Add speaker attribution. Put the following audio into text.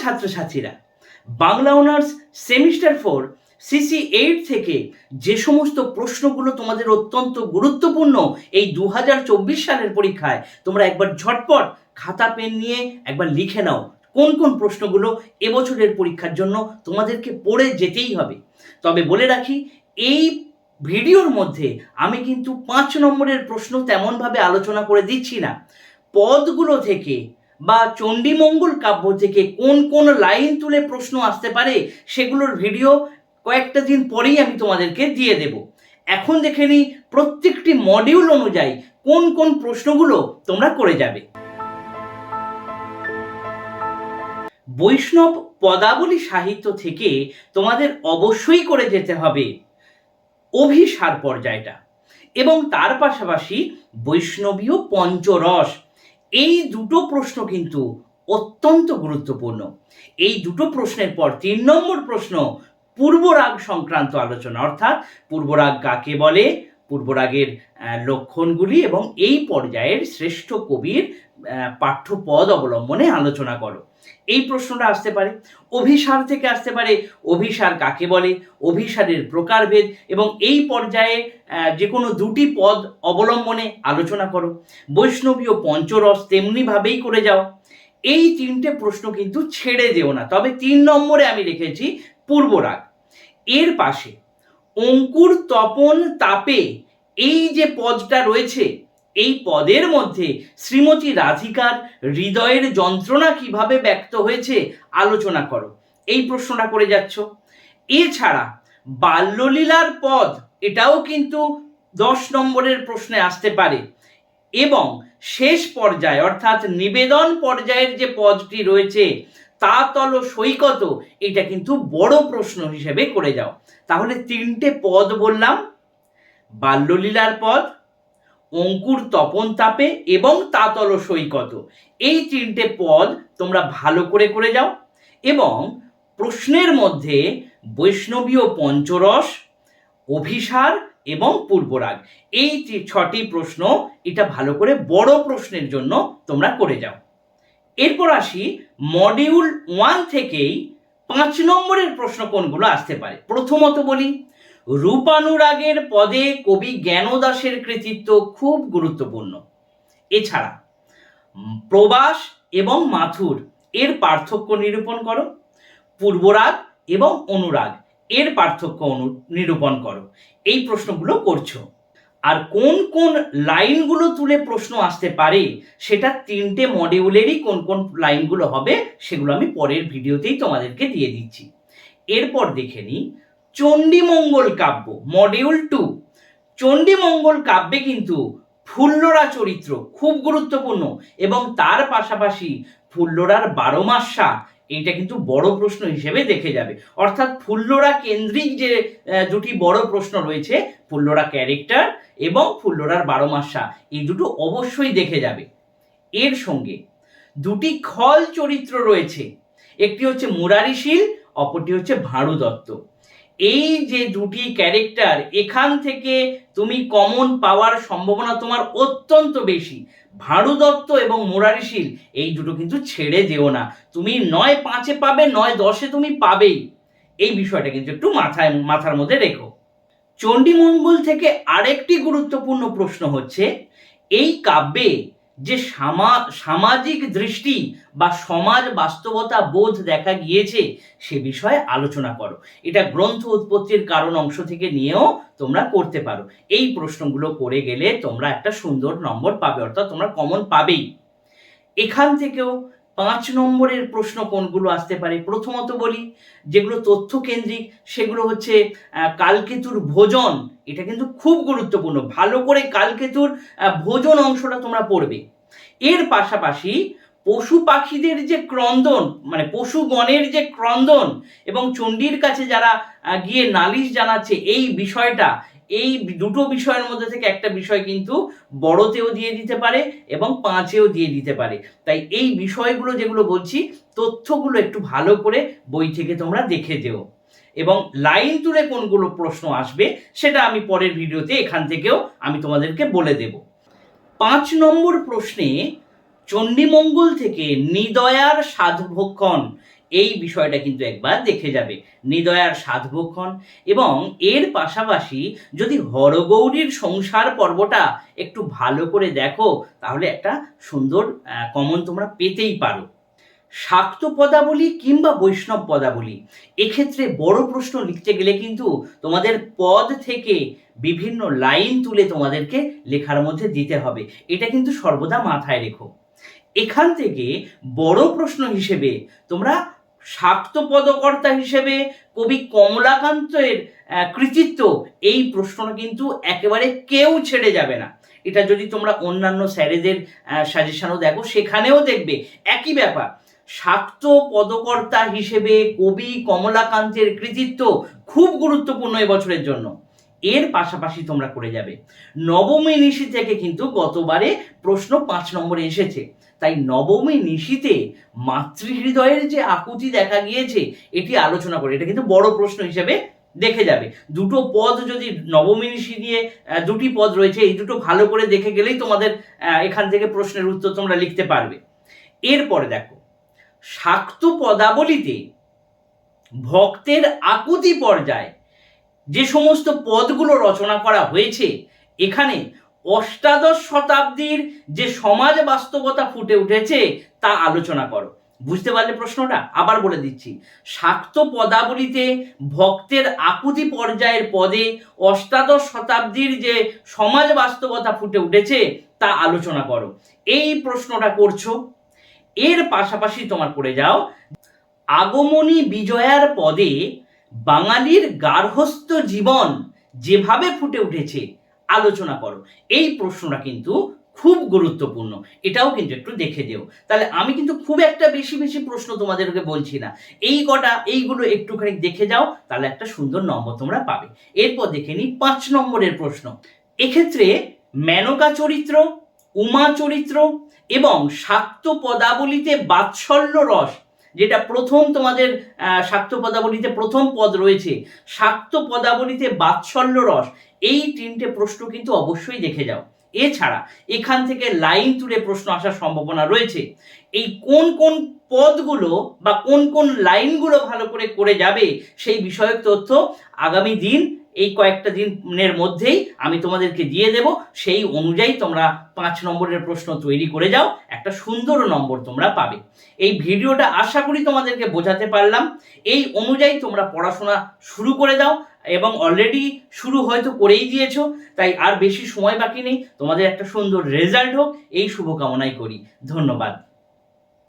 Speaker 1: ছাত্রছাত্রীরা, Bangla honours semester 4 CC 8 থেকে যে সমস্ত প্রশ্নগুলো তোমাদের অত্যন্ত গুরুত্বপূর্ণ এই 2024 সালের পরীক্ষায়, তোমরা একবার ঝটপট খাতা পেন নিয়ে একবার লিখে নাও কোন কোন প্রশ্নগুলো এবছরের পরীক্ষার জন্য তোমাদেরকে পড়ে যেতেই হবে। তবে বলে রাখি, এই ভিডিওর মধ্যে আমি কিন্তু 5 নম্বরের প্রশ্ন তেমনভাবে আলোচনা করে দিচ্ছি না। পদগুলো থেকে বা চণ্ডীমঙ্গল কাব্য থেকে কোন কোন লাইন তুলে প্রশ্ন আসতে পারে সেগুলোর ভিডিও কয়েকটা দিন পরেই আমি তোমাদেরকে দিয়ে দেব। এখন দেখে নিই প্রত্যেকটি মডিউল অনুযায়ী কোন কোন প্রশ্নগুলো তোমরা করে যাবে। বৈষ্ণব পদাবলী সাহিত্য থেকে তোমাদের অবশ্যই করে যেতে হবে অভিসার পর্যায়টা, এবং তার পাশাপাশি বৈষ্ণবীয় পঞ্চরস। এই দুটো প্রশ্ন কিন্তু অত্যন্ত গুরুত্বপূর্ণ। এই দুটো প্রশ্নের পর 3 নম্বর প্রশ্ন পূর্বরাগ সংক্রান্ত আলোচনা, অর্থাৎ পূর্বরাগ কাকে বলে, পূর্বরাগের লক্ষণগুলি এবং এই পর্যায়ের শ্রেষ্ঠ কবির পাঠ্যপদ অবলম্বনে আলোচনা করো। এই প্রশ্নটা আসতে পারে। অভিসার থেকে আসতে পারে অভিসার কাকে বলে, অভিসারের প্রকারভেদ এবং এই পর্যায়ে যে কোনো দুটি পদ অবলম্বনে আলোচনা করো। বৈষ্ণবীয় পঞ্চরস তেমনিভাবেই করে যাও। এই 3টে প্রশ্ন কিন্তু ছেড়ে যেও না। তবে 3 নম্বরে আমি রেখেছি পূর্বরাগ। এর পাশে অঙ্কুর তপন তাপে এই যে পদটা রয়েছে, এই পদের মধ্যে শ্রীমতী রাধিকার হৃদয়ের যন্ত্রণা কিভাবে ব্যক্ত হয়েছে আলোচনা করো। এই প্রশ্নটা করে যাচ্ছ। এছাড়া বাল্যলীলার পদ, এটাও কিন্তু 10 নম্বরের প্রশ্নে আসতে পারে। এবং শেষ পর্যায়ে অর্থাৎ নিবেদন পর্যায়ের যে পদটি রয়েছে তা তল সৈকত, এটা কিন্তু বড় প্রশ্ন হিসেবে করে যাও। তাহলে 3টে পদ বললাম, বাল্যলীলার পদ, অঙ্কুর তপন তাপে এবং তাতল সৈকত। এই 3টে পদ তোমরা ভালো করে করে যাও। এবং প্রশ্নের মধ্যে বৈষ্ণবীয় পঞ্চরস, অভিসার এবং পূর্বরাগ, এই 6টি প্রশ্ন এটা ভালো করে বড় প্রশ্নের জন্য তোমরা করে যাও। এরপর আসি মডিউল 1 থেকেই 5 নম্বরের প্রশ্ন কোনগুলো আসতে পারে। প্রথমত বলি, রূপানুরাগের পদে কবি জ্ঞানদাসের কৃতিত্ব খুব গুরুত্বপূর্ণ। এছাড়া প্রবাস এবং মাথুর এর পার্থক্য নিরূপণ করো। পূর্বরাগ এবং অনুরাগ এর পার্থক্য নিরূপণ করো। এই প্রশ্নগুলো করছো। আর কোন কোন লাইনগুলো তুলে প্রশ্ন আসতে পারে সেটা 3টে মডিউলেরই কোন কোন লাইনগুলো হবে সেগুলো আমি পরের ভিডিওতেই তোমাদেরকে দিয়ে দিচ্ছি। এরপর দেখে নিই চণ্ডীমঙ্গল কাব্য মডিউল 2। চণ্ডীমঙ্গল কাব্যে কিন্তু ফুল্লরা চরিত্র খুব গুরুত্বপূর্ণ এবং তার পাশাপাশি ফুল্লরার 12 মাসা, এইটা কিন্তু বড় প্রশ্ন হিসেবে দেখে যাবে। অর্থাৎ ফুল্লরা কেন্দ্রিক যে দুটি বড় প্রশ্ন রয়েছে, ফুল্লরা ক্যারেক্টার এবং ফুল্লরার 12 মাসা, এই দুটো অবশ্যই দেখে যাবে। এর সঙ্গে দুটি খল চরিত্র রয়েছে, একটি হচ্ছে মুরারিশীল, অপরটি হচ্ছে ভাঁড়ু দত্ত। এই যে দুটি ক্যারেক্টার, এখান থেকে তুমি কমন পাওয়ার সম্ভাবনা তোমার অত্যন্ত বেশি। ভাঁড়ু দত্ত এবং মুরারিশীল এই দুটো কিন্তু ছেড়ে যেও না। তুমি নয় 5-এ পাবে, নয় 10-এ তুমি পাবেই। এই বিষয়টা কিন্তু একটু মাথার মধ্যে রেখো। চণ্ডীমঙ্গল থেকে আরেকটি গুরুত্বপূর্ণ প্রশ্ন হচ্ছে, এই কাব্যে যে সামাজিক দৃষ্টি বা সমাজ বাস্তবতা বোধ দেখা গিয়েছে সে বিষয়ে আলোচনা করো। এটা গ্রন্থ উৎপত্তির কারণ অংশ থেকে নিয়েও তোমরা করতে পারো। এই প্রশ্নগুলো করে গেলে তোমরা একটা সুন্দর নম্বর পাবে, অর্থাৎ তোমরা কমন পাবেই। এখান থেকেও 5 নম্বরের প্রশ্ন কোনগুলো আসতে পারে। প্রথমত বলি, যেগুলো তথ্য কেন্দ্রিক সেগুলো হচ্ছে কালকেতুর ভোজন, এটা কিন্তু খুব গুরুত্বপূর্ণ। ভালো করে কালকেতুর ভোজন অংশটা তোমরা পড়বে। এর পাশাপাশি পশু পাখিদের যে ক্রন্দন, মানে পশুগণের যে ক্রন্দন এবং চণ্ডীর কাছে যারা গিয়ে নালিশ জানাচ্ছে, এই বিষয়টা, এই দুটো বিষয়ের মধ্যে থেকে একটা বিষয় কিন্তু বড়তেও দিয়ে দিতে পারে এবং 5-এও দিয়ে দিতে পারে। তাই এই বিষয়গুলো যেগুলো বলছি, তথ্যগুলো একটু ভালো করে বই থেকে তোমরা দেখে যেও। এবং লাইন তুলে কোনগুলো প্রশ্ন আসবে সেটা আমি পরের ভিডিওতে এখান থেকেও আমি তোমাদেরকে বলে দেব। 5 নম্বর প্রশ্নে চণ্ডীমঙ্গল থেকে নিদয়ার সাধভক্ষণ, এই বিষয়টা কিন্তু একবার দেখে যাবে। নিদয়ার সাধভক্ষণ এবং এর পাশাপাশি যদি হরগৌরীর সংসার পর্বটা একটু ভালো করে দেখো, তাহলে একটা সুন্দর কমন তোমরা পেতেই পারো। শাক্ত পদাবলী কিংবা বৈষ্ণব পদাবলী, এক্ষেত্রে বড় প্রশ্ন লিখতে গেলে কিন্তু তোমাদের পদ থেকে বিভিন্ন লাইন তুলে তোমাদেরকে লেখার মধ্যে দিতে হবে, এটা কিন্তু সর্বদা মাথায় রেখো। এখান থেকে বড় প্রশ্ন হিসেবে তোমরা শাক্ত পদকর্তা হিসেবে কবি কমলাকান্তের কৃতিত্ব, এই প্রশ্নটা কিন্তু একেবারে কেউ ছেড়ে যাবে না। এটা যদি তোমরা অন্যান্য স্যারেদের সাজেশনও দেখো, সেখানেও দেখবে একই ব্যাপার। শাক্ত পদকর্তা হিসেবে কবি কমলাকান্তের কৃতিত্ব খুব গুরুত্বপূর্ণ এবছরের জন্য। এর পাশাপাশি তোমরা করে যাবে নবমী নিশি থেকে, কিন্তু গতবারে প্রশ্ন 5 নম্বরে এসেছে, তাই নবমী নিশিতে মাতৃহৃদয়ের যে আকুতি দেখা গিয়েছে এটি আলোচনা করে, এটা কিন্তু বড় প্রশ্ন হিসেবে দেখে যাবে। দুটো পদ যদি নবমী নিশি নিয়ে দুটি পদ রয়েছে, এই দুটো ভালো করে দেখে গেলেই তোমাদের এখান থেকে প্রশ্নের উত্তর তোমরা লিখতে পারবে। এরপরে দেখো শাক্ত পদাবলীতে ভক্তের আকুতি পর্যায়ে যে সমস্ত পদগুলো রচনা করা হয়েছে, এখানে অষ্টাদশ শতাব্দীর যে সমাজ বাস্তবতা ফুটে উঠেছে তা আলোচনা করো। বুঝতে পারলে প্রশ্নটা? আবার বলে দিচ্ছি, শাক্ত পদাবলীতে ভক্তের আকুতি পর্যায়ের পদে অষ্টাদশ শতাব্দীর যে সমাজ বাস্তবতা ফুটে উঠেছে তা আলোচনা করো। এই প্রশ্নটা করছো। এর পাশাপাশি তোমার করে যাও আগমনী বিজয়ার পদে বাঙালির গার্হস্থ্য জীবন যেভাবে ফুটে উঠেছে আলোচনা করো। এই প্রশ্নটা কিন্তু খুব গুরুত্বপূর্ণ, এটাও কিন্তু একটু দেখে যেও। তাহলে আমি কিন্তু খুব একটা বেশি বেশি প্রশ্ন তোমাদেরকে বলছি না, এইগুলো একটুখানি দেখে যাও, তাহলে একটা সুন্দর নম্বর তোমরা পাবে। এরপর দেখে নিই 5 নম্বরের প্রশ্ন। এক্ষেত্রে মেনকা চরিত্র, উমা চরিত্র এবং শাক্ত পদাবলীতে বাৎসল্য রস, যেটা প্রথম তোমাদের শাক্ত পদাবলীতে প্রথম পদ রয়েছে, শাক্ত পদাবলীতে বাৎসল্য রস, এই 3টে প্রশ্ন কিন্তু অবশ্যই দেখে যাও। এছাড়া এখান থেকে লাইন তুলে প্রশ্ন আসার সম্ভাবনা রয়েছে। এই কোন কোন পদগুলো বা কোন কোন লাইনগুলো ভালো করে করে যাবে সেই বিষয়ক তথ্য আগামী দিন, এই কয়েকটা দিনের মধ্যেই আমি তোমাদেরকে দিয়ে দেব। সেই অনুযায়ী তোমরা 5 নম্বরের প্রশ্ন তৈরি করে যাও, একটা সুন্দর নম্বর তোমরা পাবে। এই ভিডিওটা আশা করি তোমাদেরকে বোঝাতে পারলাম। এই অনুযায়ী তোমরা পড়াশোনা শুরু করে দাও, এবং অলরেডি শুরু হয়তো করেই দিয়েছো, তাই আর বেশি সময় বাকি নেই, তোমাদের একটা সুন্দর রেজাল্ট হোক এই শুভকামনাই করি। ধন্যবাদ।